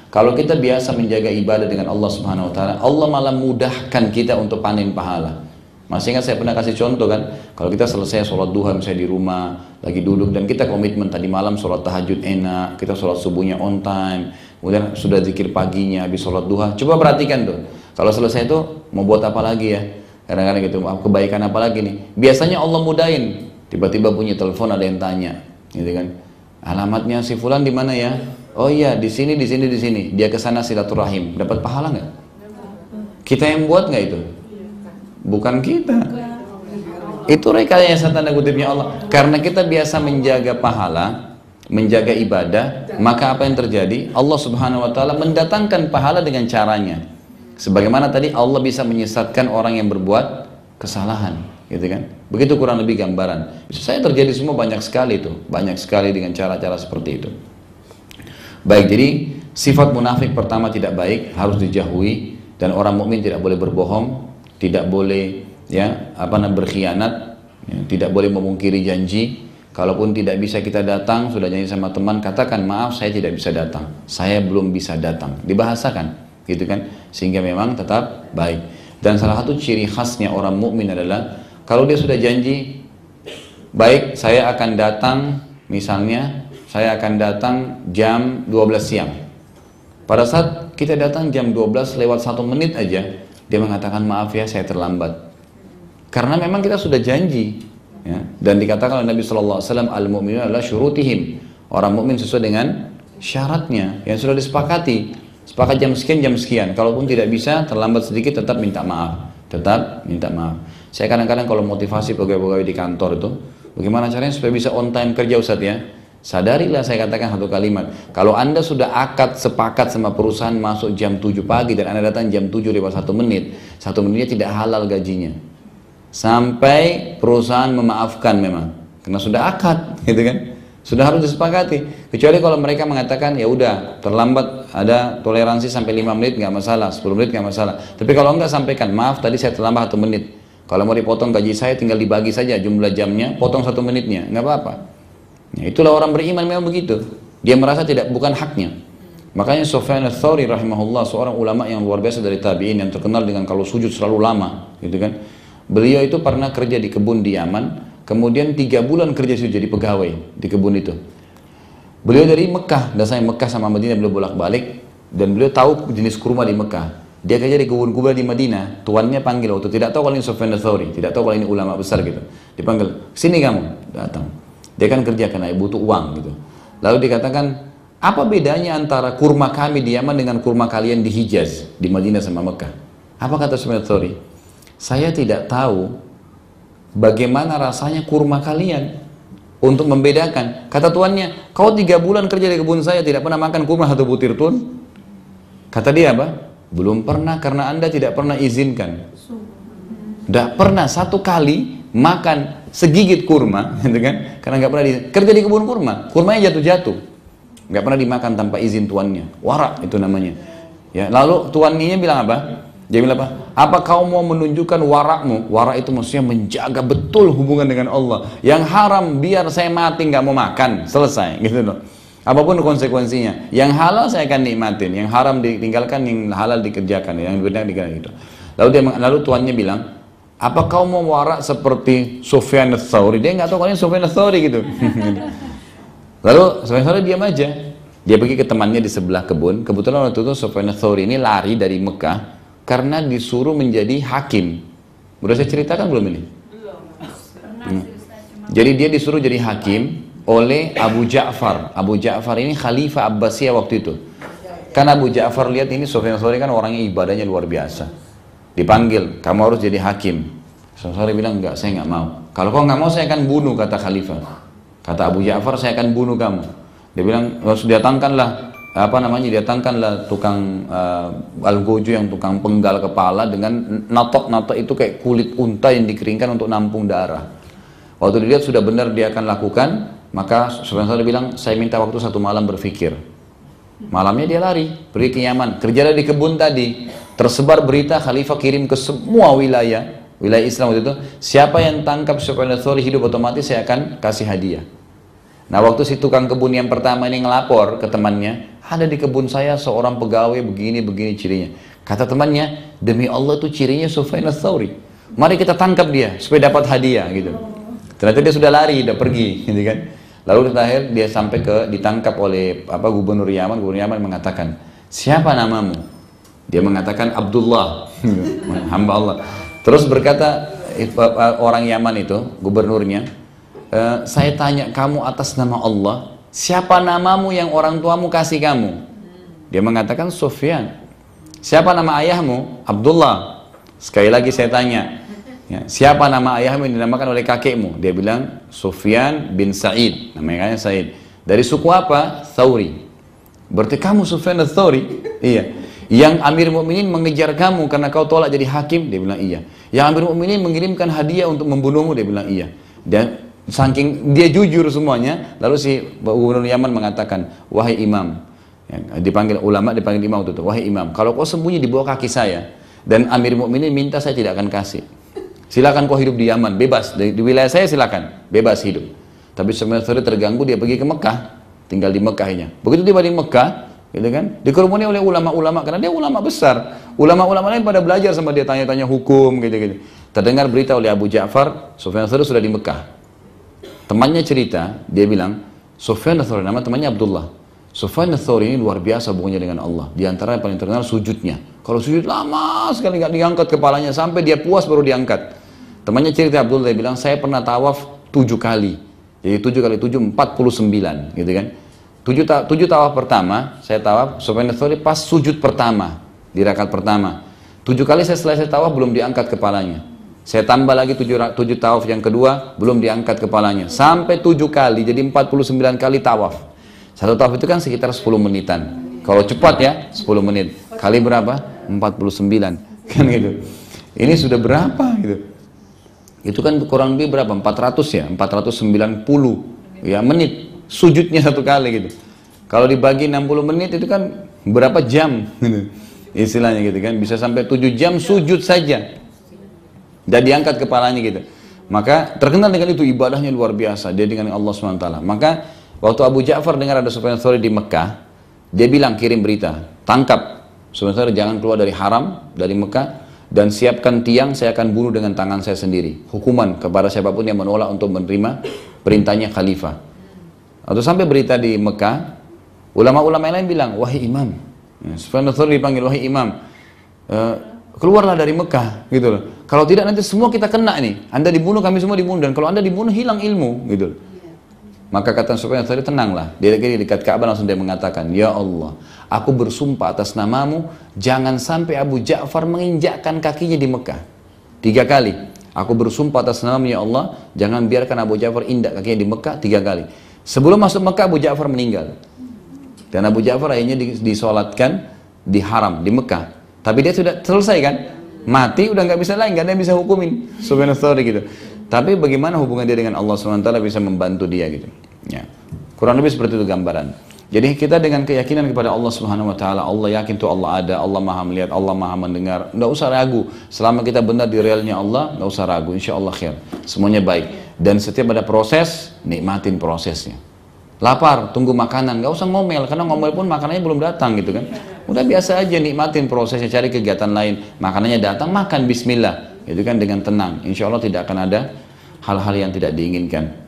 Kalau kita biasa menjaga ibadah dengan Allah Subhanahu wa taala, Allah malah mudahkan kita untuk panen pahala. Masih ingat saya pernah kasih contoh kan, kalau kita selesai sholat duha misalnya di rumah, lagi duduk dan kita komitmen tadi malam sholat tahajud enak, kita sholat subuhnya on time, kemudian sudah zikir paginya, habis sholat duha, coba perhatikan tuh, kalau selesai itu mau buat apa lagi ya, kadang-kadang gitu, kebaikan apa lagi nih, biasanya Allah mudahin, tiba-tiba punya telepon ada yang tanya, gitu kan, alamatnya si fulan di mana ya? Oh iya di sini, di sini, di sini, dia kesana silaturahim, dapat pahala nggak? Kita yang buat nggak itu? Bukan kita. Itu rekayasa tanda kutipnya Allah. Karena kita biasa menjaga pahala, menjaga ibadah, maka apa yang terjadi? Allah Subhanahu wa taala mendatangkan pahala dengan caranya. Sebagaimana tadi Allah bisa menyesatkan orang yang berbuat kesalahan, gitu kan? Begitu kurang lebih gambaran. Bisa saya terjadi semua banyak sekali itu, banyak sekali dengan cara-cara seperti itu. Baik, jadi sifat munafik pertama tidak baik, harus dijauhi, dan orang mukmin tidak boleh berbohong, tidak boleh berkhianat, tidak boleh memungkiri janji. Kalaupun tidak bisa kita datang, sudah janji sama teman, katakan maaf saya tidak bisa datang, saya belum bisa datang, dibahasakan, gitu kan, sehingga memang tetap baik. Dan salah satu ciri khasnya orang mukmin adalah kalau dia sudah janji, baik saya akan datang, misalnya saya akan datang jam 12 siang. Pada saat kita datang jam 12 lewat 1 menit aja, dia mengatakan maaf ya saya terlambat. Karena memang kita sudah janji, ya. Dan dikatakan oleh Nabi SAW, al-mu'minuna adalah syurutihim. Orang mukmin sesuai dengan syaratnya yang sudah disepakati. Sepakat jam sekian. Kalaupun tidak bisa, terlambat sedikit tetap minta maaf. Tetap minta maaf. Saya kadang-kadang kalau motivasi pegawai-pegawai di kantor itu, bagaimana caranya supaya bisa on time kerja Ustaz ya? Sadarilah saya katakan satu kalimat, kalau Anda sudah sepakat sama perusahaan masuk jam 7 pagi dan Anda datang jam 7 lewat 1 menit, 1 menitnya tidak halal gajinya sampai perusahaan memaafkan memang, karena sudah akad, gitu kan, sudah harus disepakati. Kecuali kalau mereka mengatakan ya udah terlambat, ada toleransi sampai 5 menit nggak masalah, 10 menit nggak masalah, tapi kalau enggak sampaikan maaf tadi saya terlambat 1 menit, kalau mau dipotong gaji saya tinggal dibagi saja jumlah jamnya, potong 1 menitnya, nggak apa-apa. Ya, itulah orang beriman memang begitu. Dia merasa bukan haknya. Makanya Sufyan ats-Tsauri rahimahullah, seorang ulama yang luar biasa dari tabi'in yang terkenal dengan kalau sujud selalu lama, gitu kan. Beliau itu pernah kerja di kebun di Yaman, kemudian 3 bulan kerja situ jadi pegawai di kebun itu. Beliau dari Mekah, dasarnya Mekah sama Madinah beliau bolak-balik, dan beliau tahu jenis kurma di Mekah. Dia kerja di kebun kurma di Madinah, tuannya panggil waktu tidak tahu kalau ini Sufyan ats-Tsauri, tidak tahu kalau ini ulama besar gitu. Dipanggil, "Sini kamu." Datang. Dia kan kerja karena butuh uang gitu. Lalu dikatakan, apa bedanya antara kurma kami di Yaman dengan kurma kalian di Hijaz, di Madinah sama Mekah? Apa kata Sufyan ats-Tsauri? Saya tidak tahu bagaimana rasanya kurma kalian untuk membedakan. Kata tuannya, kau 3 bulan kerja di kebun saya tidak pernah makan kurma 1 butir pun. Kata dia apa? Belum pernah karena Anda tidak pernah izinkan. Tidak pernah 1 kali makan segigit kurma, gitu kan? Karena nggak pernah kerja di kebun kurma, kurmanya jatuh-jatuh, nggak pernah dimakan tanpa izin tuannya, warak itu namanya. Ya, lalu tuannya bilang apa? Dia bilang apa? Apa kau mau menunjukkan warakmu? Warak itu maksudnya menjaga betul hubungan dengan Allah. Yang haram biar saya mati nggak mau makan, selesai, gitu loh. Apapun konsekuensinya, yang halal saya akan nikmatin, yang haram ditinggalkan, yang halal dikerjakan, yang benar dikerjakan gitu. Lalu tuannya bilang, apa kau mau warak seperti Sufyan ats-Tsauri? Dia nggak tahu kalau ini Sufyan ats-Tsauri gitu. Lalu Sufyan ats-Tsauri diam aja. Dia pergi ke temannya di sebelah kebun. Kebetulan waktu itu Sufyan ats-Tsauri ini lari dari Mekah karena disuruh menjadi hakim. Udah saya ceritakan belum ini? Belum. Jadi dia disuruh jadi hakim oleh Abu Ja'far. Abu Ja'far ini Khalifah Abbasiyah waktu itu. Karena Abu Ja'far lihat ini Sufyan ats-Tsauri kan orangnya ibadahnya luar biasa. Dipanggil, kamu harus jadi hakim. Sufyan bilang, enggak, saya enggak mau. Kalau kau enggak mau, saya akan bunuh, kata Khalifah. Kata Abu Ja'far, saya akan bunuh kamu. Dia bilang, harus datangkanlah, datangkanlah tukang algojo yang tukang penggal kepala dengan natok-natok itu kayak kulit unta yang dikeringkan untuk nampung darah. Waktu dilihat sudah benar dia akan lakukan, maka Sufyan bilang, saya minta waktu 1 malam berpikir. Malamnya dia lari, pergi ke Yaman, kerjalah di kebun tadi. Tersebar berita, Khalifah kirim ke semua wilayah Islam waktu itu, siapa yang tangkap Sufyan ats-Tsauri hidup otomatis saya akan kasih hadiah. Nah waktu si tukang kebun yang pertama ini ngelapor ke temannya, ada di kebun saya seorang pegawai begini cirinya. Kata temannya, demi Allah itu cirinya Sufyan ats-Tsauri. Mari kita tangkap dia supaya dapat hadiah gitu. Ternyata dia sudah lari, udah pergi, gitu kan. Lalu terakhir dia sampai ditangkap oleh Gubernur Yaman. Gubernur Yaman mengatakan, siapa namamu? Dia mengatakan Abdullah, hamba Allah. Terus berkata orang Yaman itu, gubernurnya, saya tanya kamu atas nama Allah, siapa namamu yang orang tuamu kasih kamu? Dia mengatakan Sufyan. Siapa nama ayahmu? Abdullah. Sekali lagi saya tanya, ya, siapa nama ayahmu yang dinamakan oleh kakekmu? Dia bilang Sufyan bin Sa'id, namanya Sa'id. Dari suku apa? Tsauri. Berarti kamu Sufyan ats-Tsauri? Iya. Yang Amir Mukminin mengejar kamu karena kau tolak jadi hakim? Dia bilang iya. Yang Amir Mukminin mengirimkan hadiah untuk membunuhmu? Dia bilang iya. Dan saking dia jujur semuanya, lalu si Gubernur Yaman mengatakan, wahai imam, ya, dipanggil ulama, dipanggil imam itu, wahai imam, kalau kau sembunyi di bawah kaki saya dan Amir Mukminin minta, saya tidak akan kasih. Silakan kau hidup di Yaman, bebas di wilayah saya, silakan bebas hidup. Tapi sebenarnya terganggu, dia pergi ke Mekah, tinggal di Mekahnya. Begitu tiba di Mekah, gitu kan, dikerumuni oleh ulama-ulama karena dia ulama besar. Ulama-ulama lain pada belajar sama dia, tanya-tanya hukum, gitu-gitu. Terdengar berita oleh Abu Ja'far, Sufyan ats-Tsauri sudah di Mekah. Temannya cerita, dia bilang, Sufyan ats-Tsauri, nama temannya Abdullah. Sufyan ats-Tsauri ini luar biasa hubungannya dengan Allah. Di antara yang paling terkenal sujudnya. Kalau sujud lama sekali nggak diangkat kepalanya, sampai dia puas baru diangkat. Temannya cerita, Abdullah, dia bilang, saya pernah tawaf 7 kali. Jadi 7 kali 7, 49, gitu kan. 7 tawaf pertama, saya tawaf, Sufyan ats-Tsauri pas sujud pertama, di rakaat pertama. 7 kali saya selesai tawaf, belum diangkat kepalanya. Saya tambah lagi 7 tawaf yang kedua, belum diangkat kepalanya. Sampai 7 kali, jadi 49 kali tawaf. Satu tawaf itu kan sekitar 10 menitan. Kalau cepat ya, 10 menit. Kali berapa? 49. Kan gitu. Ini sudah berapa gitu. Itu kan kurang lebih berapa? 400 ya? 490 ya menit. Sujudnya satu kali gitu. Kalau dibagi 60 menit itu kan berapa jam gitu. Istilahnya gitu kan. Bisa sampai 7 jam sujud saja. Dan diangkat kepalanya gitu. Maka terkenal dengan itu, ibadahnya luar biasa. Dia dengan Allah SWT. Maka waktu Abu Ja'far dengar ada Sufyan ats-Tsauri di Mekah, dia bilang, kirim berita, tangkap Sufyan ats-Tsauri, jangan keluar dari haram, dari Mekah, dan siapkan tiang, saya akan bunuh dengan tangan saya sendiri. Hukuman kepada siapapun yang menolak untuk menerima perintahnya khalifah. Atau sampai berita di Mekah, ulama-ulama lain bilang, wahai imam, Sufyan ats-Tsauri dipanggil, wahai imam, keluarlah dari Mekah, gitu loh. Kalau tidak nanti semua kita kena nih. Anda dibunuh, kami semua dibunuh, dan kalau Anda dibunuh hilang ilmu, gitu loh. Maka kata Sufyan ats-Tsauri, tenanglah. Dia lagi di dekat Ka'bah langsung dia mengatakan, ya Allah, aku bersumpah atas namamu, jangan sampai Abu Ja'far menginjakkan kakinya di Mekah. 3 kali. Aku bersumpah atas namamu ya Allah, jangan biarkan Abu Ja'far injak kakinya di Mekah 3 kali. Sebelum masuk Mekah, Abu Ja'far meninggal. Dan Abu Ja'far akhirnya disolatkan di haram, di Mekah. Tapi dia sudah selesai kan? Mati udah nggak bisa lain, nggak ada yang bisa hukumin Sufyan ats-Tsauri gitu. Tapi bagaimana hubungan dia dengan Allah SWT bisa membantu dia gitu. Ya. Kurang lebih seperti itu gambaran. Jadi kita dengan keyakinan kepada Allah Subhanahu wa taala, Allah yakin tuh Allah ada, Allah Maha melihat, Allah Maha mendengar. Enggak usah ragu. Selama kita benar di realnya Allah, enggak usah ragu. Insyaallah khair. Semuanya baik. Dan setiap ada proses, nikmatin prosesnya. Lapar, tunggu makanan, nggak usah ngomel, karena ngomel pun makanannya belum datang gitu kan. Udah biasa aja, nikmatin prosesnya, cari kegiatan lain, makanannya datang, makan bismillah, itu kan dengan tenang. Insya Allah tidak akan ada hal-hal yang tidak diinginkan.